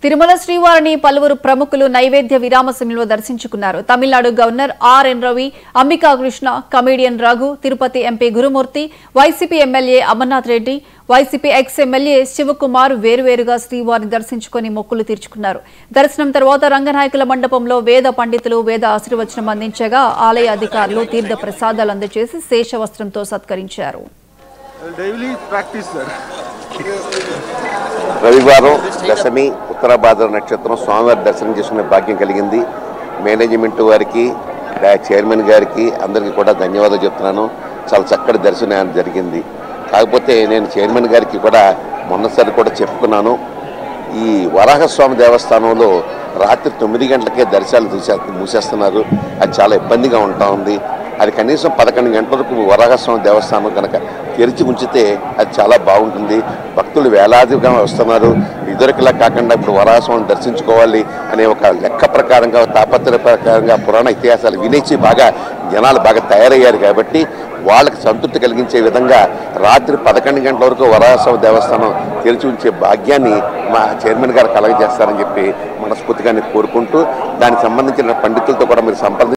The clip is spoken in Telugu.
తిరుమల శ్రీవారిని పలువురు ప్రముఖులు నైవేద్య విరామ సమయంలో దర్శించుకున్నారు. Tamil Nadu governor R N. Ravi, Ambika Krishna, comedian Raghu, Tirupati MP Gurumurthy, YCP MLA Amarnath Reddy, YCP ex MLA Sivakumar వేరువేరుగా శ్రీవారిని దర్శించుకుని మొక్కులు తీర్చుకున్నారు. దర్శనం తర్వాత రంగనాయకుల మండపంలో వేద పండితులు వేద ఆశీర్వచనం అందించగా ఆలయ అధికారులు తీర్థ ప్రసాదాలు అందజేసి శేషవస్త్రంతో సత్కరించారు. రవివారం దశమి ఉత్తరాభాద్ర నక్షత్రం స్వామివారి దర్శనం చేసుకునే భాగ్యం కలిగింది. మేనేజ్మెంట్ వారికి, చైర్మన్ గారికి అందరికీ కూడా ధన్యవాదాలు చెప్తున్నాను. చాలా చక్కటి దర్శనం జరిగింది. కాకపోతే నేను చైర్మన్ గారికి కూడా మొన్నసారి కూడా చెప్పుకున్నాను, ఈ వరాహస్వామి దేవస్థానంలో రాత్రి 9 గంటలకే దర్శనాలు మూసేస్తున్నారు. అది చాలా ఇబ్బందిగా ఉంటా ఉంది. అది కనీసం 11 గంటల వరకు వరాహస్వామి దేవస్థానం కనుక తెరిచి ఉంచితే అది చాలా బాగుంటుంది. భక్తులు వేలాదిగా వస్తున్నారు. ఇదివరకులా కాకుండా ఇప్పుడు వరాహస్వామిని దర్శించుకోవాలి అనే ఒక లెక్క ప్రకారంగా, తాపత్రయ ప్రకారంగా పురాణ ఇతిహాసాలు వినేసి జనాలు బాగా తయారయ్యారు. కాబట్టి వాళ్ళకి సంతృప్తి కలిగించే విధంగా రాత్రి 11 గంటల వరకు వరాహస్వామి దేవస్థానం తెరిచి ఉంచే భాగ్యాన్ని మా చైర్మన్ గారు కలగజేస్తారని చెప్పి మనస్ఫూర్తిగా కోరుకుంటూ, దానికి సంబంధించిన పండితులతో కూడా మీరు సంప్రదించి